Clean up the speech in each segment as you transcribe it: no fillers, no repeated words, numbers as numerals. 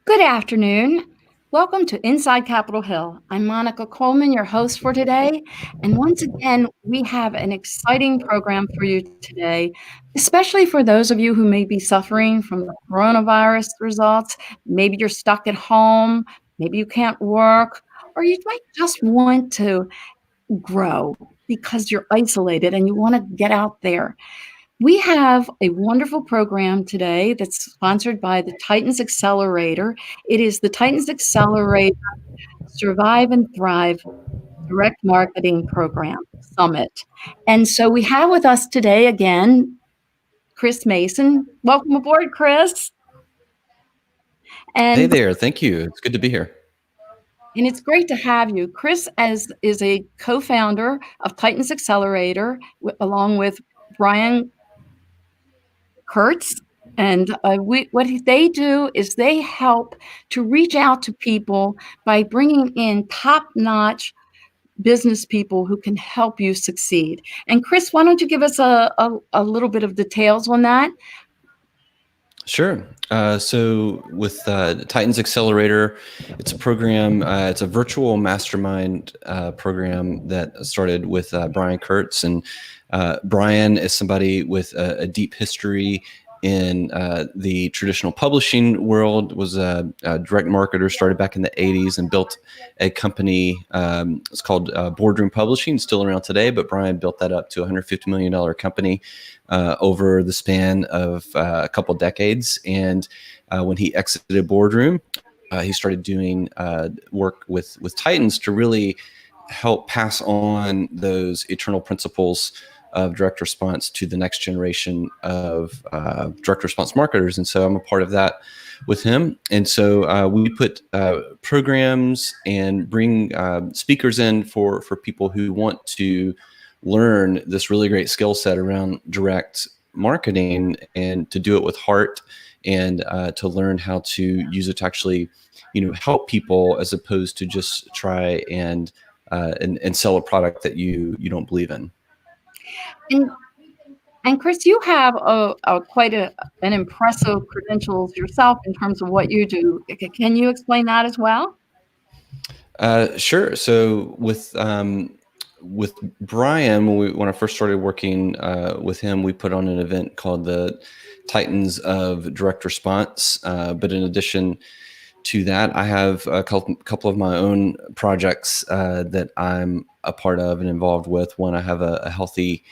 Good afternoon. Welcome to Inside Capitol Hill. I'm Monica Coleman, your host for today. And once again, we have an exciting program for you today, especially for those of you who may be suffering from the coronavirus results. Maybe you're stuck at home, maybe you can't work, or you might just want to grow because you're isolated and you want to get out there. We have a wonderful program today that's sponsored by the Titans Accelerator. It is the Titans Accelerator Survive and Thrive Direct Marketing Program Summit. And so we have with us today again Chris Mason. Welcome aboard, Chris. Hey And there. Thank you. It's good to be here. and it's great to have you. Chris is a co-founder of Titans Accelerator along with Brian Kurtz. And what they do is they help to reach out to people by bringing in top-notch business people who can help you succeed. And Chris, why don't you give us a little bit of details on that? Sure. So with Titans Accelerator, it's a program, it's a virtual mastermind program that started with Brian Kurtz. And Brian is somebody with a deep history in the traditional publishing world, was a direct marketer, started back in the 80s and built a company. It's called Boardroom Publishing, still around today, but Brian built that up to a $150 million company over the span of a couple decades. And when he exited Boardroom, he started doing work with Titans to really help pass on those eternal principles of direct response to the next generation of direct response marketers. And so I'm a part of that with him. And so we put programs and bring speakers in for people who want to learn this really great skill set around direct marketing and to do it with heart and to learn how to use it to actually, help people as opposed to just try and sell a product that you don't believe in. And and Chris, you have an impressive credentials yourself in terms of what you do. Can you explain that as well? Sure. So with Brian, when I first started working with him, we put on an event called the Titans of Direct Response. But in addition to that, I have a couple of my own projects that I'm a part of and involved with. One, I have a healthy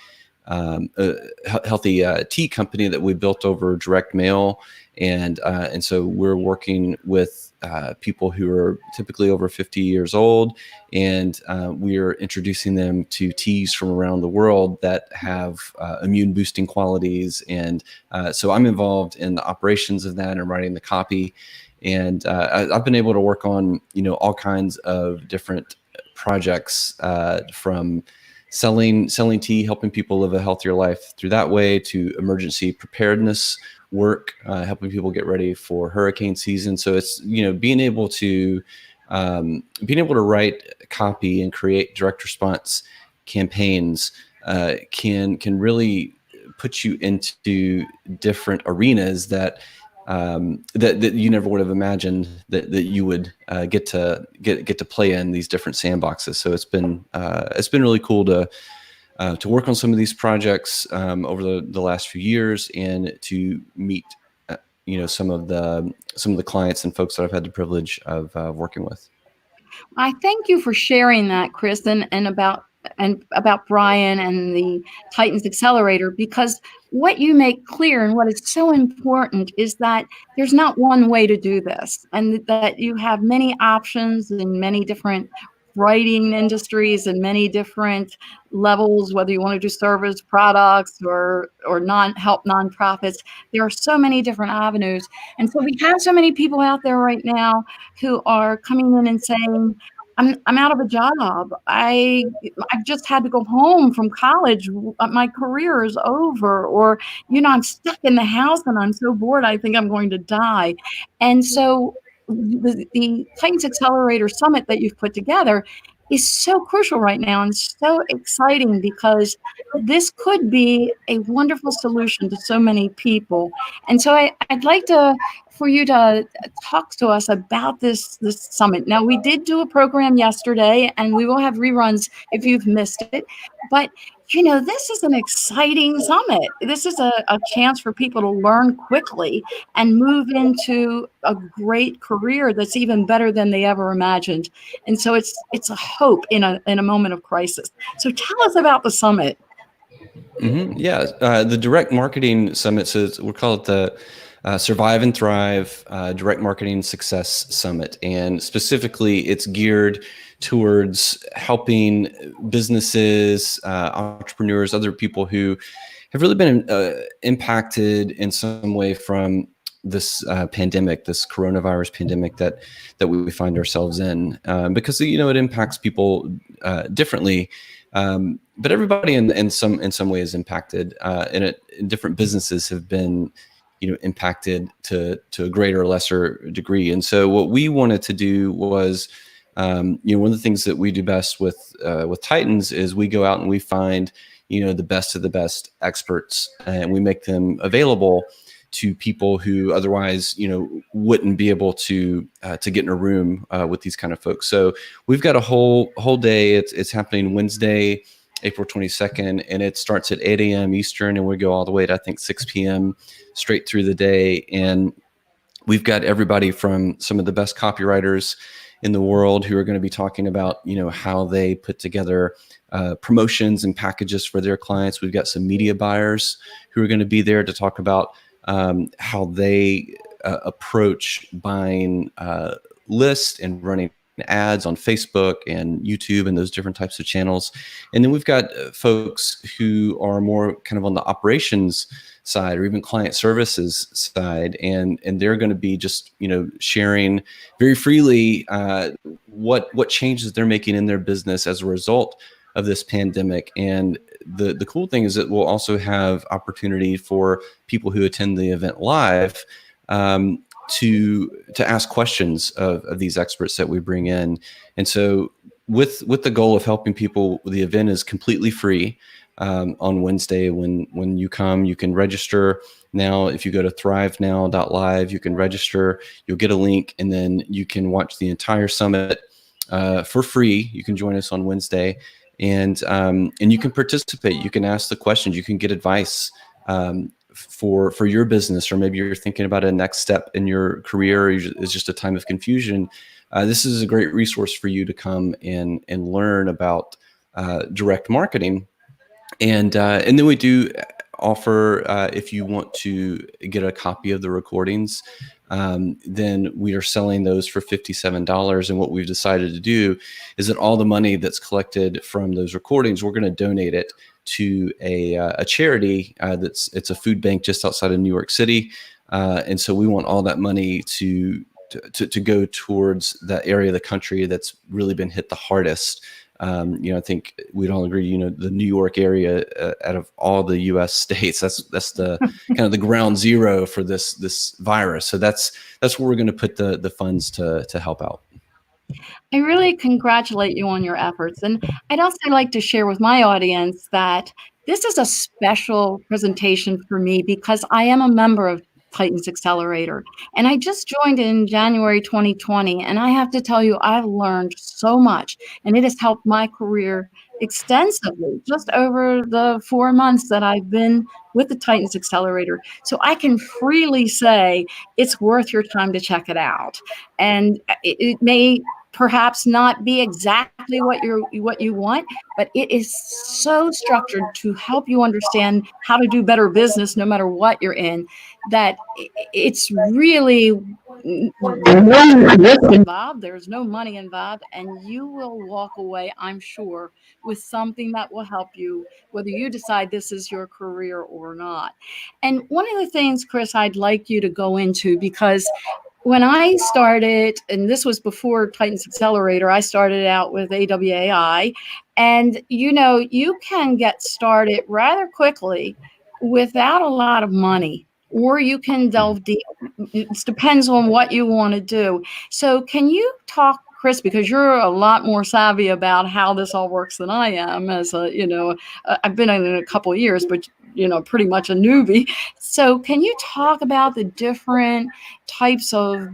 tea company that we built over direct mail, and so we're working with people who are typically over 50 years old, and we're introducing them to teas from around the world that have immune boosting qualities. And so I'm involved in the operations of that and writing the copy. And I've been able to work on, all kinds of different projects from selling tea, helping people live a healthier life through that way, to emergency preparedness work, helping people get ready for hurricane season. So it's, being able to write copy and create direct response campaigns can really put you into different arenas that you never would have imagined that you would get to play in these different sandboxes. So it's been really cool to work on some of these projects over the last few years, and to meet some of the clients and folks that I've had the privilege of working with. I thank you for sharing that, Chris, and about Brian and the Titans Accelerator, because what you make clear and what is so important is that there's not one way to do this, and that you have many options in many different writing industries and many different levels, whether you want to do service products or help nonprofits. There are so many different avenues. And so we have so many people out there right now who are coming in and saying, I'm out of a job. I've just had to go home from college. My career is over, or I'm stuck in the house and I'm so bored. I think I'm going to die. And so the Titans Accelerator Summit that you've put together is so crucial right now and so exciting, because this could be a wonderful solution to so many people. And so I'd like to for you to talk to us about this summit. Now, we did do a program yesterday, and we will have reruns if you've missed it. But this is an exciting summit. This is a chance for people to learn quickly and move into a great career that's even better than they ever imagined. And so it's a hope in a moment of crisis. So tell us about the summit. Yeah, the Direct Marketing Summit. So we call it the Survive and Thrive Direct Marketing Success Summit, and specifically, it's geared towards helping businesses, entrepreneurs, other people who have really been impacted in some way from this pandemic, this coronavirus pandemic that we find ourselves in, because it impacts people differently. But everybody in some way is impacted, and different businesses have been, impacted to a greater or lesser degree. And so what we wanted to do was, one of the things that we do best with Titans is we go out and we find, the best of the best experts, and we make them available to people who otherwise, wouldn't be able to get in a room with these kind of folks. So we've got a whole day. It's happening Wednesday, April 22nd, and it starts at 8 a.m. Eastern, and we go all the way to, I think, 6 p.m. straight through the day. And we've got everybody from some of the best copywriters in the world who are going to be talking about, how they put together promotions and packages for their clients. We've got some media buyers who are going to be there to talk about how they approach buying lists and running ads on Facebook and YouTube and those different types of channels. And then we've got folks who are more kind of on the operations side or even client services side, and they're going to be just sharing very freely what changes they're making in their business as a result of this pandemic. And the cool thing is that we'll also have opportunity for people who attend the event live to ask questions of these experts that we bring in. And so with the goal of helping people, the event is completely free. On Wednesday, when you come, you can register now. If you go to Thrivenow.live, you can register, you'll get a link, and then you can watch the entire summit for free. You can join us on Wednesday, and you can participate. You can ask the questions. You can get advice for your business, or maybe you're thinking about a next step in your career, or it's just a time of confusion. This is a great resource for you to come and learn about direct marketing. And then we do offer, if you want to get a copy of the recordings, then we are selling those for $57. And what we've decided to do is that all the money that's collected from those recordings, we're going to donate it to a charity it's a food bank just outside of New York City. And so we want all that money to go towards that area of the country that's really been hit the hardest. I think we'd all agree, the New York area, out of all the U.S. states, that's the kind of the ground zero for this virus. So that's where we're going to put the funds to help out. I really congratulate you on your efforts. And I'd also like to share with my audience that this is a special presentation for me because I am a member of Titans Accelerator. And I just joined in January 2020. And I have to tell you, I've learned so much. And it has helped my career extensively just over the 4 months that I've been with the Titans Accelerator. So I can freely say it's worth your time to check it out. And it may perhaps not be exactly what you want, but it is so structured to help you understand how to do better business no matter what you're in, that it's really involved. There's no money involved, and you will walk away, I'm sure, with something that will help you, whether you decide this is your career or not. And one of the things, Chris, I'd like you to go into, because when I started, and this was before Titans Accelerator, I started out with AWAI, and you can get started rather quickly without a lot of money, or you can delve deep. It depends on what you want to do. So can you talk, Chris, because you're a lot more savvy about how this all works than I am, as I've been in it a couple of years, but pretty much a newbie. So can you talk about the different types of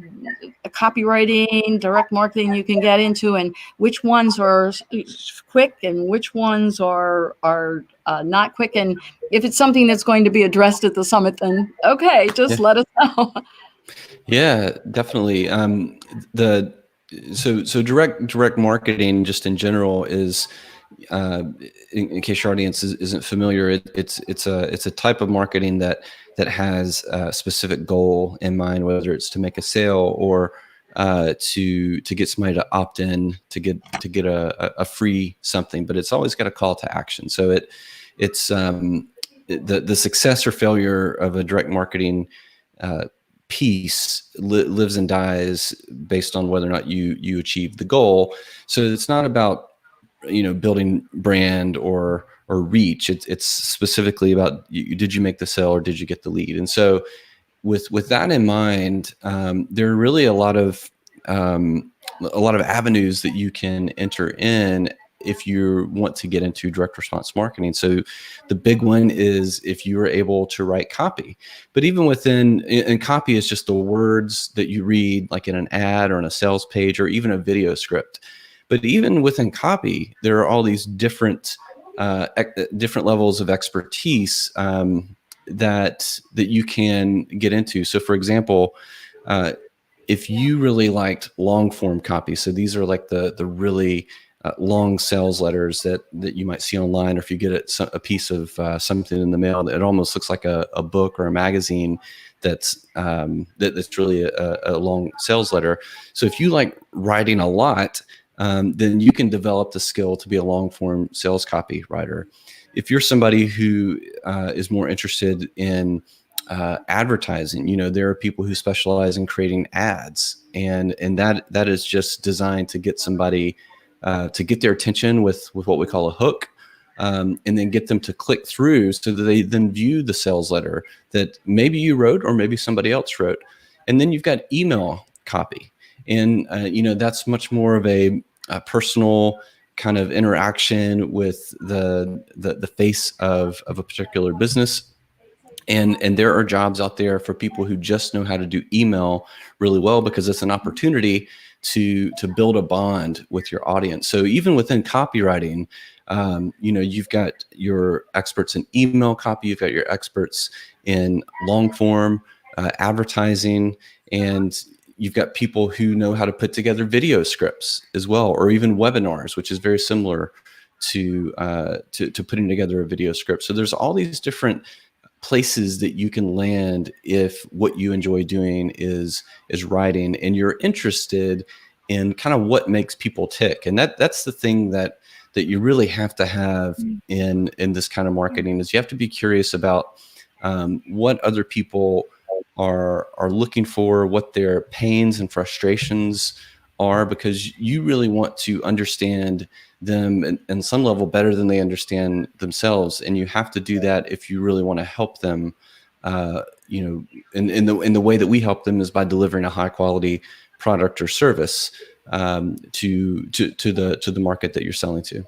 copywriting, direct marketing you can get into, and which ones are quick and which ones are not quick? And if it's something that's going to be addressed at the summit, then okay, just Yeah. let us know. Yeah, definitely. The so direct marketing just in general is, uh, in case your audience isn't familiar, it's a type of marketing that has a specific goal in mind, whether it's to make a sale or to get somebody to opt in to get a free something, but it's always got a call to action. So it's the success or failure of a direct marketing uh, piece lives and dies based on whether or not you achieve the goal. So it's not about building brand or reach. It's specifically about did you make the sale or did you get the lead. And so with that in mind, there are really a lot of avenues that you can enter in if you want to get into direct response marketing. So the big one is if you are able to write copy. But even within, and copy is just the words that you read, like in an ad or on a sales page or even a video script. But even within copy, there are all these different levels of expertise that you can get into. So, for example, if you really liked long form copy, so these are like the really long sales letters that you might see online, or if you get a piece of something in the mail that it almost looks like a book or a magazine that's really a long sales letter. So if you like writing a lot, then you can develop the skill to be a long form sales copywriter. If you're somebody who is more interested in advertising, there are people who specialize in creating ads, and that is just designed to get somebody to get their attention with what we call a hook, and then get them to click through so that they then view the sales letter that maybe you wrote or maybe somebody else wrote. And then you've got email copy, and that's much more of a personal kind of interaction with the face of a particular business. And there are jobs out there for people who just know how to do email really well, because it's an opportunity to build a bond with your audience. So even within copywriting, you've got your experts in email copy, you've got your experts in long form advertising, and you've got people who know how to put together video scripts as well, or even webinars, which is very similar to putting together a video script. So there's all these different places that you can land if what you enjoy doing is writing, and you're interested in kind of what makes people tick. And that's the thing that you really have to have in this kind of marketing, is you have to be curious about what other people are looking for, what their pains and frustrations are, because you really want to understand them in some level better than they understand themselves. And you have to do that if you really want to help them. In the way that we help them is by delivering a high quality product or service to the market that you're selling to.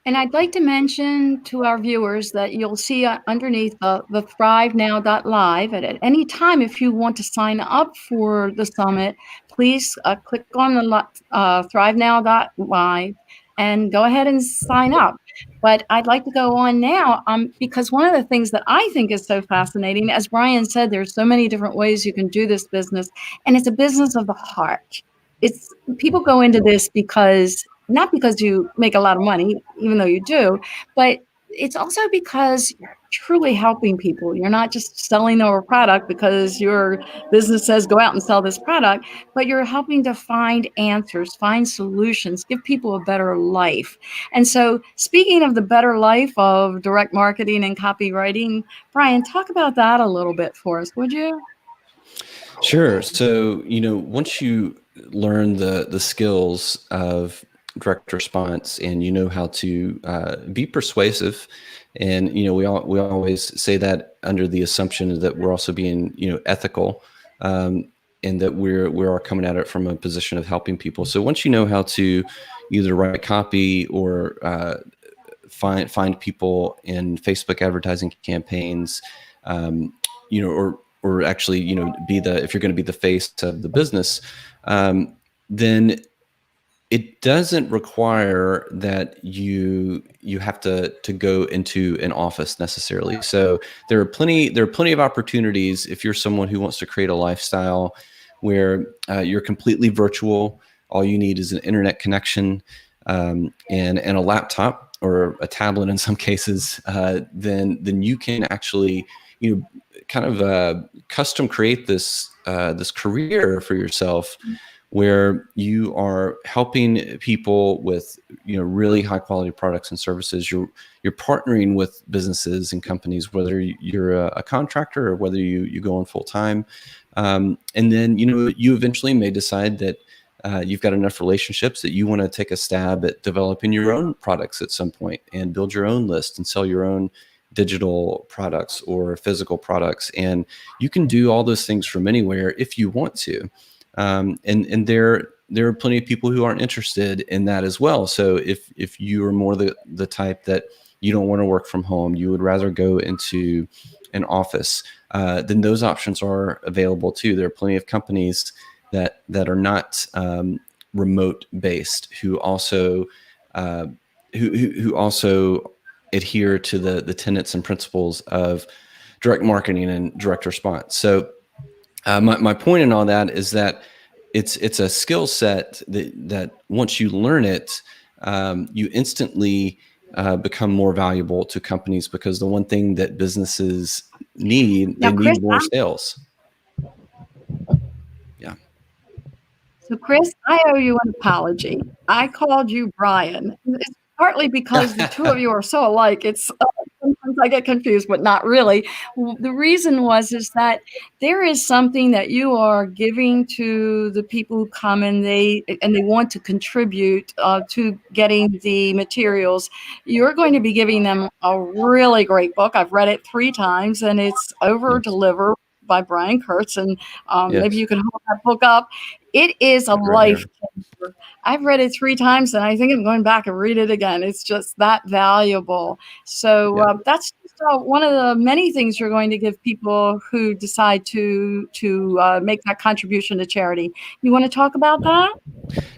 And I'd like to mention to our viewers that you'll see underneath the Thrivenow.live at any time. If you want to sign up for the summit, please click on the Thrivenow.live and go ahead and sign up. But I'd like to go on now because one of the things that I think is so fascinating, as Brian said, there's so many different ways you can do this business, and it's a business of the heart. It's people go into this not because you make a lot of money, even though you do, but it's also because you're truly helping people. You're not just selling a product because your business says go out and sell this product, but you're helping to find answers, find solutions, give people a better life. And so, speaking of the better life of direct marketing and copywriting, Brian, talk about that a little bit for us, would you? Sure. So, once you learn the skills of direct response, and you know how to be persuasive, and we always say that under the assumption that we're also being ethical, and that we're coming at it from a position of helping people. So once you know how to either write copy or find people in Facebook advertising campaigns, or actually, be if you're going to be the face of the business, then it doesn't require that you have to go into an office necessarily. So there are plenty of opportunities if you're someone who wants to create a lifestyle where you're completely virtual. All you need is an internet connection, and a laptop or a tablet in some cases. Then you can actually kind of custom create this career for yourself, where you are helping people with really high quality products and services. You're partnering with businesses and companies, whether you're a contractor or whether you go on full time, and then you eventually may decide that you've got enough relationships that you want to take a stab at developing your own products at some point and build your own list and sell your own digital products or physical products. And you can do all those things from anywhere if you want to. And there are plenty of people who aren't interested in that as well. So if you are more the type that you don't want to work from home, you would rather go into an office, then those options are available too. There are plenty of companies that are not remote based who also who also adhere to the tenets and principles of direct marketing and direct response. So my point in all that is that it's a skill set that once you learn it, you instantly become more valuable to companies, because the one thing that businesses need, Now, they Chris, need more sales. Yeah. So, Chris, I owe you an apology. I called you Brian. It's partly because the two of you are so alike. It's sometimes I get confused, but not really. The reason is that there is something that you are giving to the people who come, and they want to contribute to getting the materials. You're going to be giving them a really great book. I've read it 3 times, and it's Over Yes. Deliver by Brian Kurtz, and maybe Yes. you can hold that book up. It is a Right here. life changer. I've read it 3 times, and I think I'm going back and read it again. It's just that valuable. So Yeah. that's just one of the many things you're going to give people who decide to make that contribution to charity. You want to talk about that?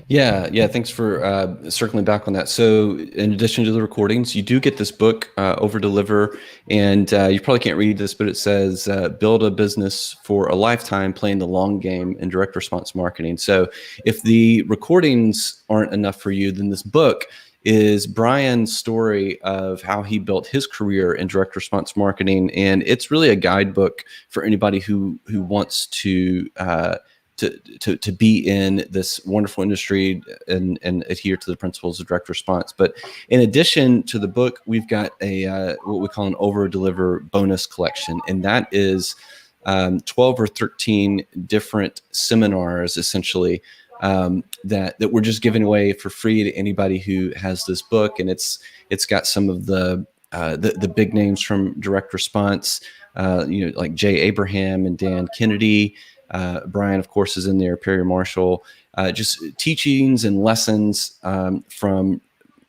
Yeah. Thanks for circling back on that. So, in addition to the recordings, you do get this book, Over Deliver, and you probably can't read this, but it says, "Build a business for a lifetime, playing the long game in direct response marketing." So, if the recordings aren't enough for you, then this book is Brian's story of how he built his career in direct response marketing, and it's really a guidebook for anybody who wants to be in this wonderful industry and adhere to the principles of direct response. But in addition to the book, we've got a what we call an Over Deliver bonus collection, and that is 12 or 13 different seminars, essentially, that we're just giving away for free to anybody who has this book. And it's got some of the big names from direct response, like Jay Abraham and Dan Kennedy. Brian, of course, is in there, Perry Marshall, just teachings and lessons from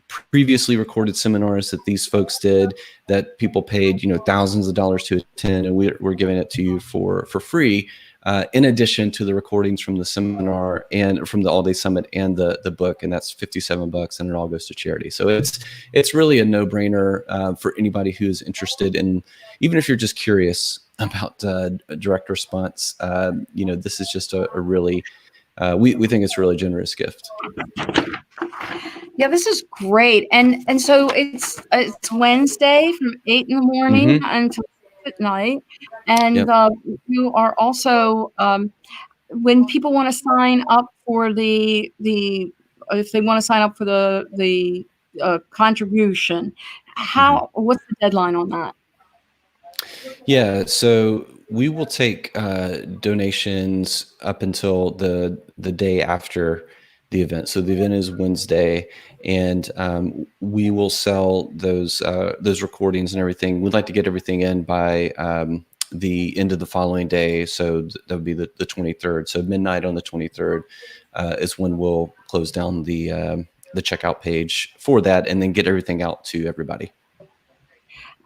previously recorded seminars that these folks did, that people paid thousands of dollars to attend, and we're giving it to you for free, in addition to the recordings from the seminar and from the all-day summit and the book. And that's $57, and it all goes to charity. So it's really a no-brainer for anybody who's interested in, even if you're just curious about direct response. This is just a really we think it's a really generous gift. Yeah, this is great. And so it's Wednesday from 8 in the morning until 6 at night. And Yep. you are also when people want to sign up for the if they want to sign up for the contribution, what's the deadline on that? Yeah, so we will take donations up until the day after the event. So the event is Wednesday, and we will sell those recordings and everything. We'd like to get everything in by the end of the following day. So that would be the 23rd. So midnight on the 23rd is when we'll close down the the checkout page for that, and then get everything out to everybody.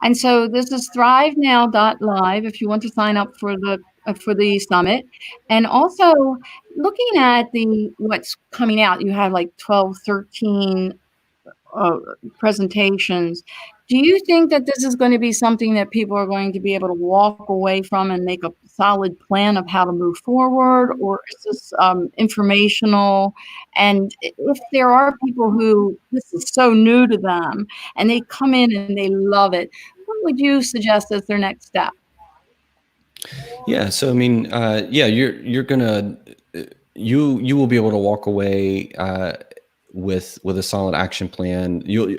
And so this is Thrivenow.live if you want to sign up for the summit. And also looking at the what's coming out, you have like 12, 13 presentations. Do you think that this is going to be something that people are going to be able to walk away from and make a solid plan of how to move forward, or is this informational? And if there are people who this is so new to them and they come in and they love it, what would you suggest as their next step? Yeah. So I mean, yeah, you're gonna you will be able to walk away with a solid action plan. You'll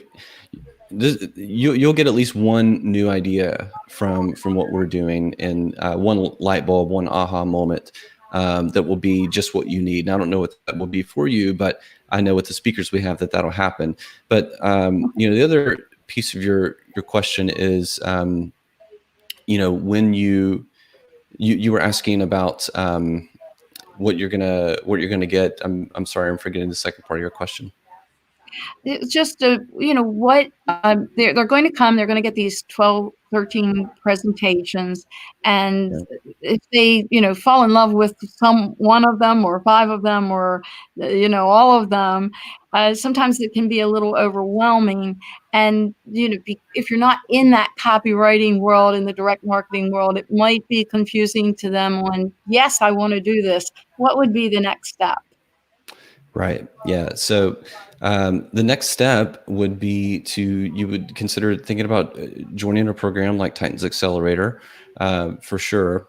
get at least one new idea from what we're doing, and one light bulb, one aha moment that will be just what you need. And I don't know what that will be for you, but I know with the speakers we have that'll happen. But the other piece of your question is, when you were asking about what you're gonna get. I'm sorry, I'm forgetting the second part of your question. It's just what they're going to come, they're going to get these 12, 13 presentations, and Yeah. if they fall in love with some one of them or five of them, or all of them, sometimes it can be a little overwhelming. And if you're not in that copywriting world, in the direct marketing world, it might be confusing to them when, yes, I want to do this, what would be the next step? Right. Yeah. So the next step would be you would consider thinking about joining a program like Titans Accelerator, for sure,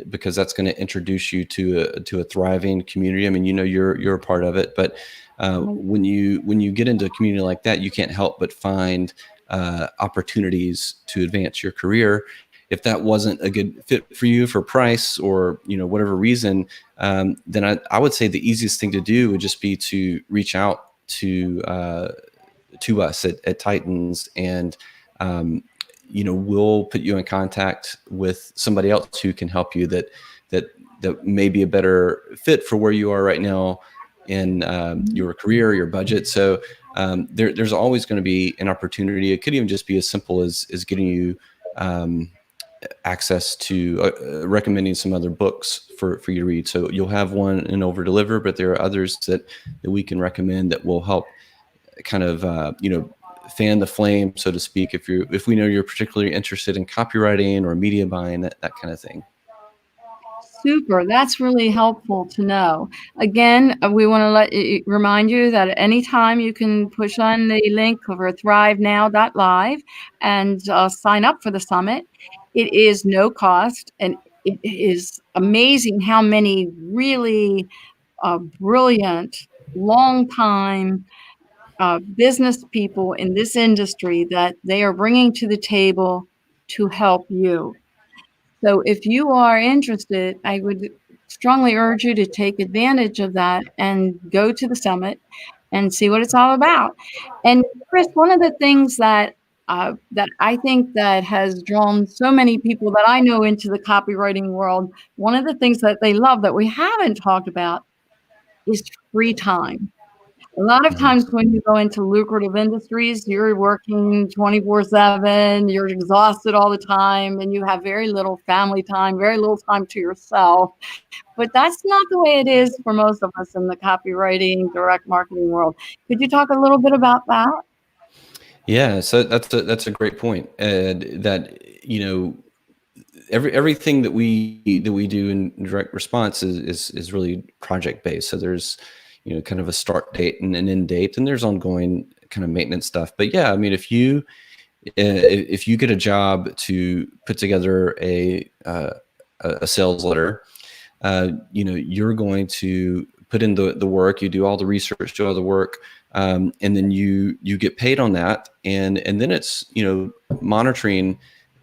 because that's going to introduce you to a thriving community. I mean, you're a part of it, but when you get into a community like that, you can't help but find opportunities to advance your career. If that wasn't a good fit for you for price or whatever reason, then I would say the easiest thing to do would just be to reach out to us at Titans, and we'll put you in contact with somebody else who can help you that may be a better fit for where you are right now in your career, your budget. So there's always going to be an opportunity. It could even just be as simple as getting you access to recommending some other books for you to read. So you'll have one in over deliver, but there are others that we can recommend that will help kind of fan the flame, so to speak, if we know you're particularly interested in copywriting or media buying, that kind of thing. Super. That's really helpful to know. Again, we want to remind you that at any time you can push on the link over Thrivenow.live and sign up for the summit. It is no cost, and it is amazing how many really brilliant, long time business people in this industry that they are bringing to the table to help you. So if you are interested, I would strongly urge you to take advantage of that and go to the summit and see what it's all about. And Chris, one of the things that I think that has drawn so many people that I know into the copywriting world, one of the things that they love that we haven't talked about is free time. A lot of Mhm. times when you go into lucrative industries, you're working 24/7, you're exhausted all the time, and you have very little family time, very little time to yourself. But that's not the way it is for most of us in the copywriting, direct marketing world. Could you talk a little bit about that? Yeah, so that's a great point. That everything that we do in direct response is really project based. So there's kind of a start date and an end date, and there's ongoing kind of maintenance stuff. But yeah, I mean, if you get a job to put together a sales letter, you're going to put in the work, you do all the research, do all the work, and then you get paid on that, and then it's monitoring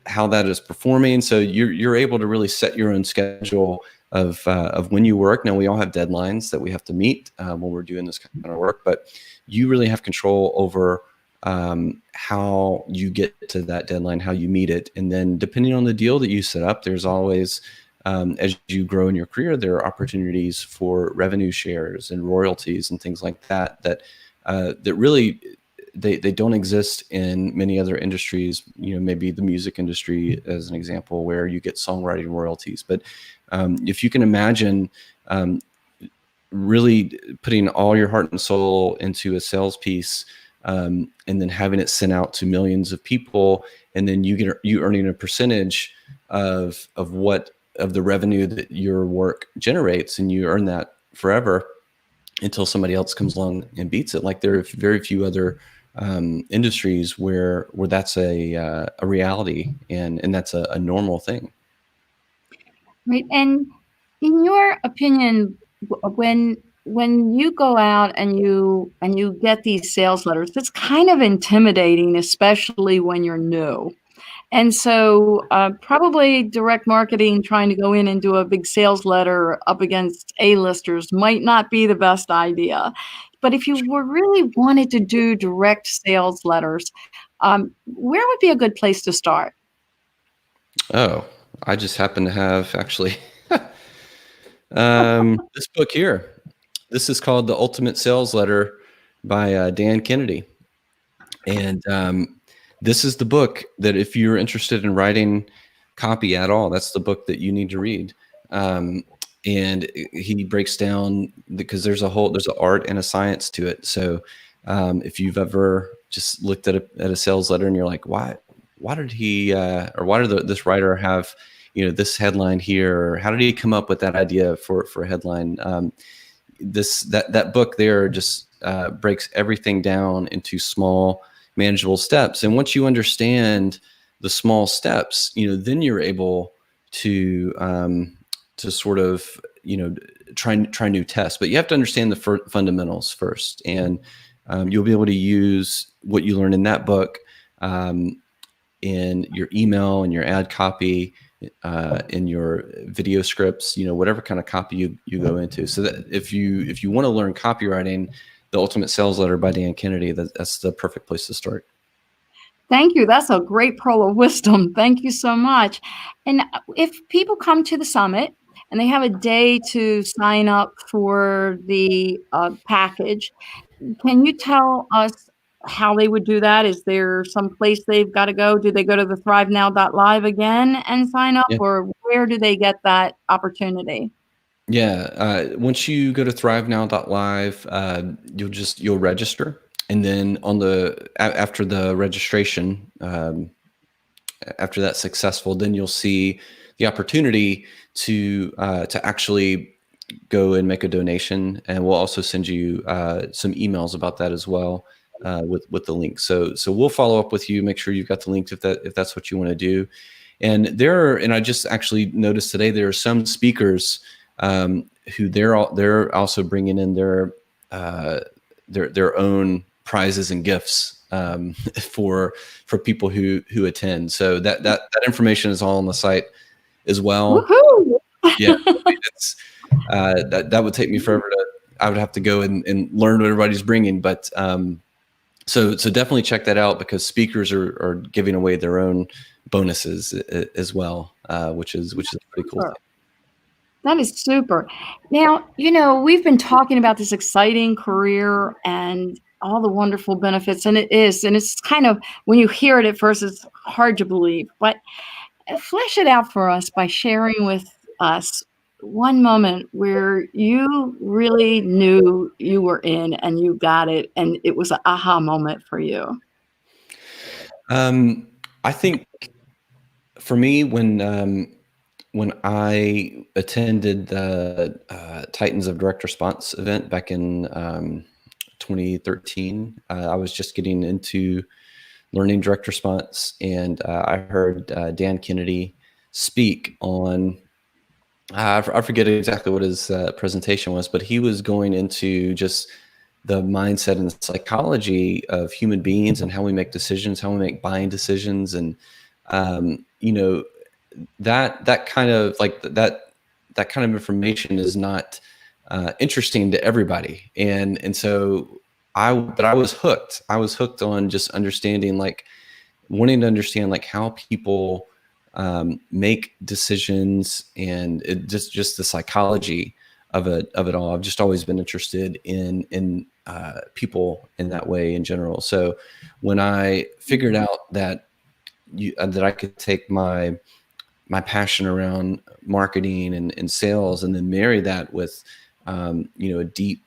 how that is performing. So you're able to really set your own schedule of when you work. Now we all have deadlines that we have to meet when we're doing this kind of work, but you really have control over how you get to that deadline, how you meet it, and then depending on the deal that you set up, there's always as you grow in your career, there are opportunities for revenue shares and royalties and things like that that really they don't exist in many other industries. Maybe the music industry as an example, where you get songwriting royalties. But if you can imagine really putting all your heart and soul into a sales piece, and then having it sent out to millions of people, and then you earning a percentage of the revenue that your work generates, and you earn that forever until somebody else comes along and beats it. Like, there are very few other industries where that's a reality, and that's a normal thing. Right. And in your opinion, when you go out and you get these sales letters, it's kind of intimidating, especially when you're new. And so probably direct marketing, trying to go in and do a big sales letter up against A-listers might not be the best idea. But if you were really wanted to do direct sales letters, where would be a good place to start? Oh, I just happen to have actually this book here. This is called The Ultimate Sales Letter by Dan Kennedy. And this is the book that, if you're interested in writing copy at all, that's the book that you need to read. And he breaks down, because there's an art and a science to it. So if you've ever just looked at a sales letter and you're like, why did he why did this writer have this headline here, or how did he come up with that idea for a headline? That book there just breaks everything down into small, manageable steps. And once you understand the small steps, then you're able to sort of try new tests. But you have to understand the fundamentals first, and you'll be able to use what you learn in that book in your email and your ad copy, in your video scripts, whatever kind of copy you go into. So that if you want to learn copywriting, The Ultimate Sales Letter by Dan Kennedy, that's the perfect place to start. Thank you. That's a great pearl of wisdom. Thank you so much. And if people come to the summit and they have a day to sign up for the package, can you tell us how they would do that? Is there some place they've got to go? Do they go to the Thrivenow.live again and sign up, Yeah. or where do they get that opportunity? Yeah. Once you go to Thrivenow.live, you'll register. And then after the registration, after that's successful, then you'll see the opportunity to actually go and make a donation. And we'll also send you some emails about that as well, with the link. So we'll follow up with you, make sure you've got the link if that's what you want to do. And I just actually noticed today, there are some speakers who they're also bringing in their own prizes and gifts for people who attend. So that information is all on the site as well. Woohoo! Yeah, it's that would take me forever I would have to go and learn what everybody's bringing, but so definitely check that out, because speakers are giving away their own bonuses as well, which is a pretty cool thing. That is super. Now, we've been talking about this exciting career and all the wonderful benefits, and it's kind of, when you hear it at first, it's hard to believe, but flesh it out for us by sharing with us one moment where you really knew you were in and you got it, and it was an aha moment for you. I think for me, when I attended the Titans of Direct Response event back in 2013, I was just getting into learning direct response, and I heard Dan Kennedy speak on, I forget exactly what his presentation was, but he was going into just the mindset and psychology of human beings and how we make decisions, how we make buying decisions. And that kind of information is not interesting to everybody. And so I was hooked. I was hooked on just understanding, wanting to understand how people make decisions, and just the psychology of it all. I've just always been interested in people in that way in general. So when I figured out that that I could take my passion around marketing and sales, and then marry that with a deep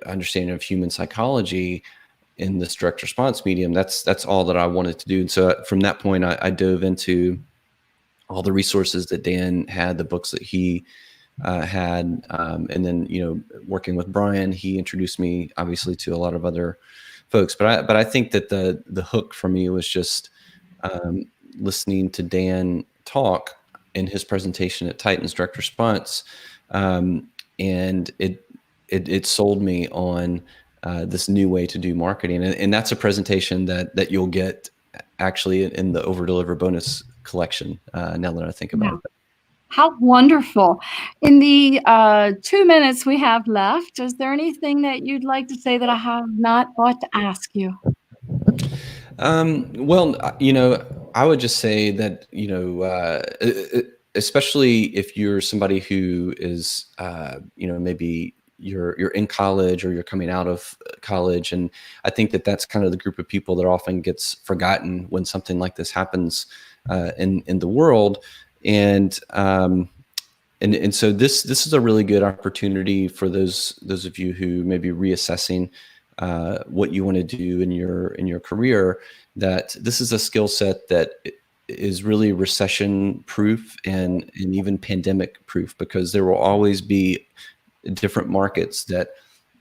understanding of human psychology in this direct response medium, that's all that I wanted to do. And so from that point, I dove into all the resources that Dan had, the books that he had, and then working with Brian, he introduced me obviously to a lot of other folks. But I think that the hook for me was just listening to Dan talk in his presentation at Titans Direct Response, and it sold me on this new way to do marketing, and that's a presentation that you'll get actually in the Over Deliver bonus collection. Now that I think about it. How wonderful. In the 2 minutes we have left, is there anything that you'd like to say that I have not thought to ask you? Well, I would just say that, especially if you're somebody who is, maybe you're in college or you're coming out of college. And I think that that's kind of the group of people that often gets forgotten when something like this happens in the world. And so this is a really good opportunity for those of you who may be reassessing what you want to do in your career. That this is a skill set that is really recession proof and even pandemic proof, because there will always be different markets that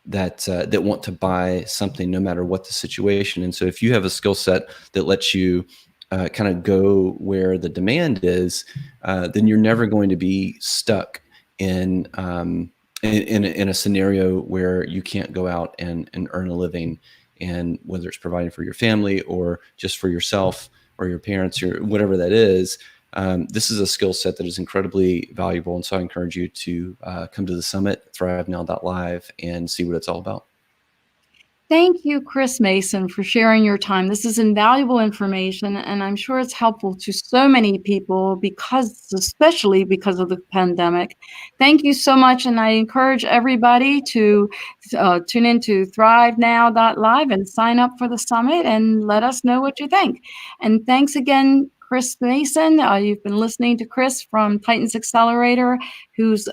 want to buy something no matter what the situation. And so if you have a skill set that lets you kind of go where the demand is, then you're never going to be stuck in a scenario where you can't go out and earn a living, and whether it's providing for your family or just for yourself or your parents or whatever that is. This is a skill set that is incredibly valuable. And so I encourage you to come to the summit, Thrivenow.live, and see what it's all about. Thank you, Chris Mason, for sharing your time. This is invaluable information, and I'm sure it's helpful to so many people, especially because of the pandemic. Thank you so much, and I encourage everybody to tune into Thrivenow.live and sign up for the summit and let us know what you think. And thanks again, Chris Mason. You've been listening to Chris from Titans Accelerator, who's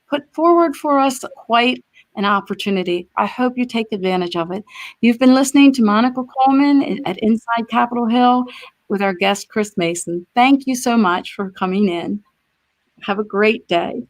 put forward for us quite an opportunity. I hope you take advantage of it. You've been listening to Monica Coleman at Inside Capitol Hill with our guest, Chris Mason. Thank you so much for coming in. Have a great day.